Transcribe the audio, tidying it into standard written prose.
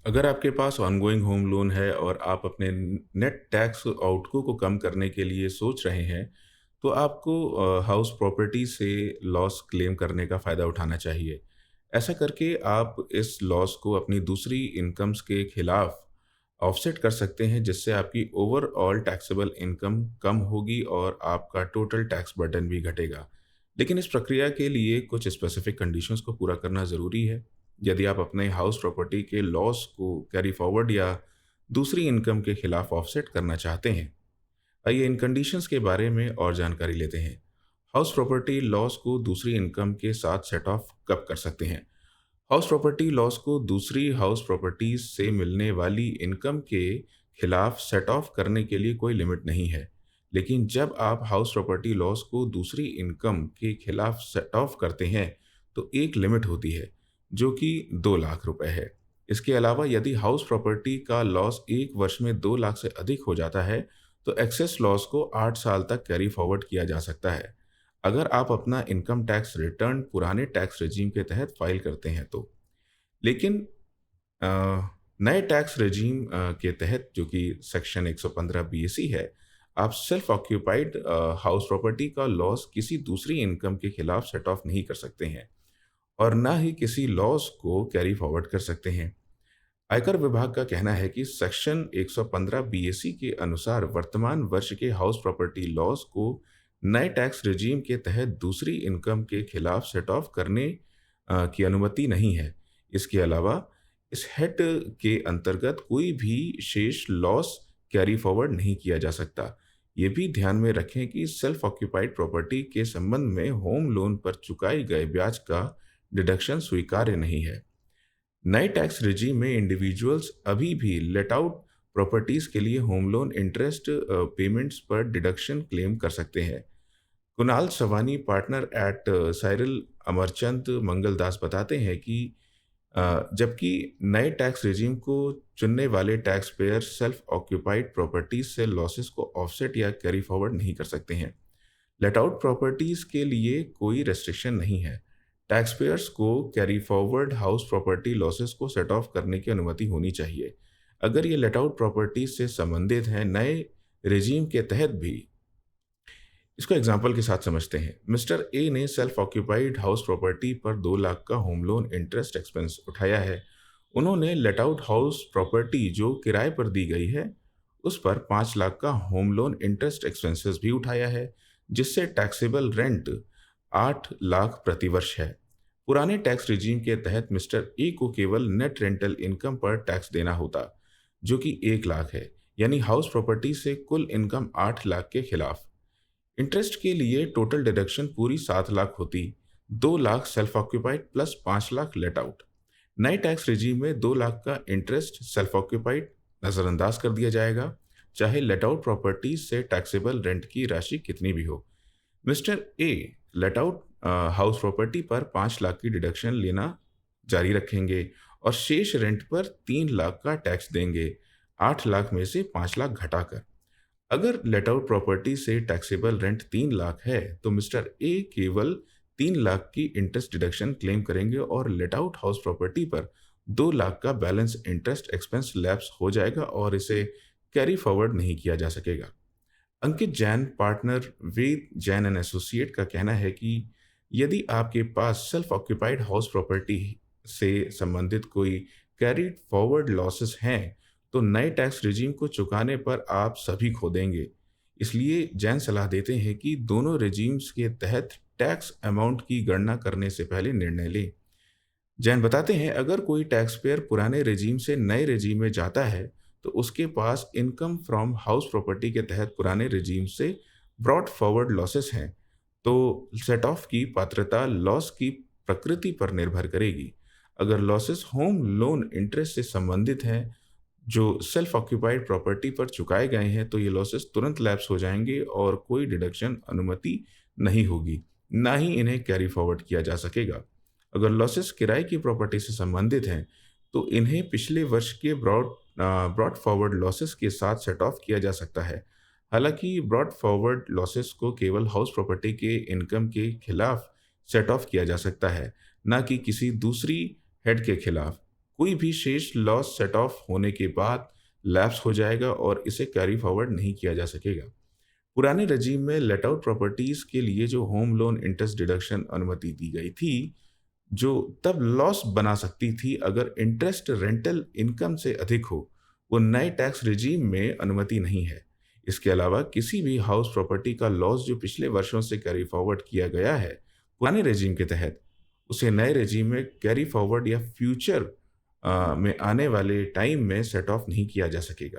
अगर आपके पास ongoing home loan है और आप अपने नेट टैक्स आउटगो को कम करने के लिए सोच रहे हैं, तो आपको हाउस प्रॉपर्टी से लॉस क्लेम करने का फ़ायदा उठाना चाहिए। ऐसा करके आप इस लॉस को अपनी दूसरी इनकम्स के खिलाफ ऑफसेट कर सकते हैं, जिससे आपकी ओवरऑल टैक्सेबल इनकम कम होगी और आपका टोटल टैक्स बर्डन भी घटेगा। लेकिन इस प्रक्रिया के लिए कुछ स्पेसिफिक कंडीशंस को पूरा करना ज़रूरी है। यदि आप अपने हाउस प्रॉपर्टी के लॉस को कैरी फॉरवर्ड या दूसरी इनकम के खिलाफ ऑफसेट करना चाहते हैं, आइए इन कंडीशंस के बारे में और जानकारी लेते हैं। हाउस प्रॉपर्टी लॉस को दूसरी इनकम के साथ सेट ऑफ कब कर सकते हैं? हाउस प्रॉपर्टी लॉस को दूसरी हाउस प्रॉपर्टीज से मिलने वाली इनकम के खिलाफ सेट ऑफ करने के लिए कोई लिमिट नहीं है। लेकिन जब आप हाउस प्रॉपर्टी लॉस को दूसरी इनकम के खिलाफ सेट ऑफ करते हैं, तो एक लिमिट होती है, जो कि 2 लाख रुपए है। इसके अलावा यदि हाउस प्रॉपर्टी का लॉस एक वर्ष में 2 लाख से अधिक हो जाता है, तो एक्सेस लॉस को 8 साल तक कैरी फॉरवर्ड किया जा सकता है, अगर आप अपना इनकम टैक्स रिटर्न पुराने टैक्स रेजिम के तहत फाइल करते हैं तो। लेकिन अ, नए टैक्स रेजिम के तहत, जो कि सेक्शन 115 बीएसी है, आप सेल्फ ऑक्यूपाइड हाउस प्रॉपर्टी का लॉस किसी दूसरी इनकम के खिलाफ सेट ऑफ नहीं कर सकते हैं और ना ही किसी लॉस को कैरी फॉरवर्ड कर सकते हैं। आयकर विभाग का कहना है कि सेक्शन 115 बीएसी के अनुसार वर्तमान वर्ष के हाउस प्रॉपर्टी लॉस को नए टैक्स रेजिम के तहत दूसरी इनकम के खिलाफ सेट ऑफ करने की अनुमति नहीं है। इसके अलावा इस हेड के अंतर्गत कोई भी शेष लॉस कैरी फॉरवर्ड नहीं किया जा सकता। ये भी ध्यान में रखें कि सेल्फ ऑक्यूपाइड प्रॉपर्टी के संबंध में होम लोन पर चुकाए गए ब्याज का डिडक्शन स्वीकार्य नहीं है। नए टैक्स रिजीम में इंडिविजुअल्स अभी भी लेट आउट प्रॉपर्टीज के लिए होम लोन इंटरेस्ट पेमेंट्स पर डिडक्शन क्लेम कर सकते हैं। कुणाल सवानी, पार्टनर एट साइरल अमरचंद मंगलदास, बताते हैं कि जबकि नए टैक्स रिजीम को चुनने वाले tax payer self occupied properties से लॉसेस को ऑफसेट या कैरी फॉरवर्ड नहीं कर सकते हैं। लेट आउट प्रॉपर्टीज के लिए कोई रेस्ट्रिक्शन नहीं है। टैक्स पेयर्स को carry forward house property losses को सेट ऑफ करने की अनुमति होनी चाहिए, अगर ये लेट आउट प्रॉपर्टीज से संबंधित हैं नए रेजीम के तहत भी। इसको एग्जाम्पल के साथ समझते हैं। मिस्टर ए ने सेल्फ ऑक्यूपाइड हाउस प्रॉपर्टी पर 2 लाख का होम लोन इंटरेस्ट एक्सपेंस उठाया है। उन्होंने लेट आउट हाउस प्रॉपर्टी जो किराए पर दी गई है, उस पर 5 लाख का होम लोन इंटरेस्ट एक्सपेंसेस भी उठाया है, जिससे टैक्सेबल रेंट 8 लाख प्रतिवर्ष है। पुराने टैक्स रिजीम के तहत मिस्टर ए को केवल नेट रेंटल इनकम पर टैक्स देना होता, जो कि 1 लाख है, यानी हाउस प्रॉपर्टी से कुल इनकम 8 लाख के खिलाफ। इंटरेस्ट के लिए टोटल डिडक्शन पूरी 7 लाख होती, 2 lakh self occupied plus 5 lakh let out. नए टैक्स रिजीम में 2 लाख का इंटरेस्ट सेल्फ ऑक्यूपाइड नज़रअंदाज कर दिया जाएगा, चाहे लेट आउट प्रॉपर्टी से टैक्सेबल रेंट की राशि कितनी भी हो। Mister A let out house property पर 5 लाख की डिडक्शन लेना जारी रखेंगे और शेष रेंट पर 3 लाख का टैक्स देंगे, 8 लाख में से 5 लाख घटाकर। अगर लेट आउट प्रॉपर्टी से टैक्सेबल रेंट 3 लाख है, तो मिस्टर ए केवल 3 लाख की इंटरेस्ट डिडक्शन क्लेम करेंगे और लेट आउट हाउस प्रॉपर्टी पर 2 लाख का बैलेंस इंटरेस्ट एक्सपेंस लैप्स हो जाएगा और इसे कैरी फॉरवर्ड नहीं किया जा सकेगा। Ankit Jain, partner Ved Jain and associate, का कहना है कि यदि आपके पास सेल्फ ऑक्यूपाइड हाउस प्रॉपर्टी से संबंधित कोई कैरीड फॉरवर्ड लॉसेस हैं, तो नए टैक्स रिजीम को चुकाने पर आप सभी खो देंगे। इसलिए जैन सलाह देते हैं कि दोनों रिजीम्स के तहत टैक्स अमाउंट की गणना करने से पहले निर्णय लें। जैन बताते हैं, अगर कोई टैक्स पेयर पुराने रेजीम से नए रेजीम में जाता है, तो उसके पास इनकम फ्रॉम हाउस प्रॉपर्टी के तहत पुराने रेजीम से ब्रॉट फॉरवर्ड लॉसेस हैं, तो सेट ऑफ की पात्रता लॉस की प्रकृति पर निर्भर करेगी। अगर लॉसेस होम लोन इंटरेस्ट से संबंधित हैं जो सेल्फ ऑक्यूपाइड प्रॉपर्टी पर चुकाए गए हैं, तो ये लॉसेस तुरंत लैप्स हो जाएंगे और कोई डिडक्शन अनुमति नहीं होगी, ना ही इन्हें कैरी फॉरवर्ड किया जा सकेगा। अगर लॉसेस किराए की प्रॉपर्टी से संबंधित हैं, तो इन्हें पिछले वर्ष के ब्रॉड फॉरवर्ड लॉसेस के साथ सेट ऑफ किया जा सकता है। हालांकि ब्रॉड फॉरवर्ड लॉसेस को केवल हाउस प्रॉपर्टी के इनकम के खिलाफ सेट ऑफ किया जा सकता है, ना कि किसी दूसरी हेड के खिलाफ। कोई भी शेष लॉस सेट ऑफ होने के बाद लैप्स हो जाएगा और इसे कैरी फॉरवर्ड नहीं किया जा सकेगा। पुराने रजीम में लेट आउट प्रॉपर्टीज के लिए जो होम लोन इंटरेस्ट डिडक्शन अनुमति दी गई थी, जो तब लॉस बना सकती थी अगर इंटरेस्ट रेंटल इनकम से अधिक हो, वो नए टैक्स रिजीम में अनुमति नहीं है। इसके अलावा किसी भी हाउस प्रॉपर्टी का लॉस जो पिछले वर्षों से कैरी फॉरवर्ड किया गया है पुराने रेजीम के तहत, उसे नए रेजीम में कैरी फॉरवर्ड या फ्यूचर में आने वाले टाइम में सेट ऑफ नहीं किया जा सकेगा।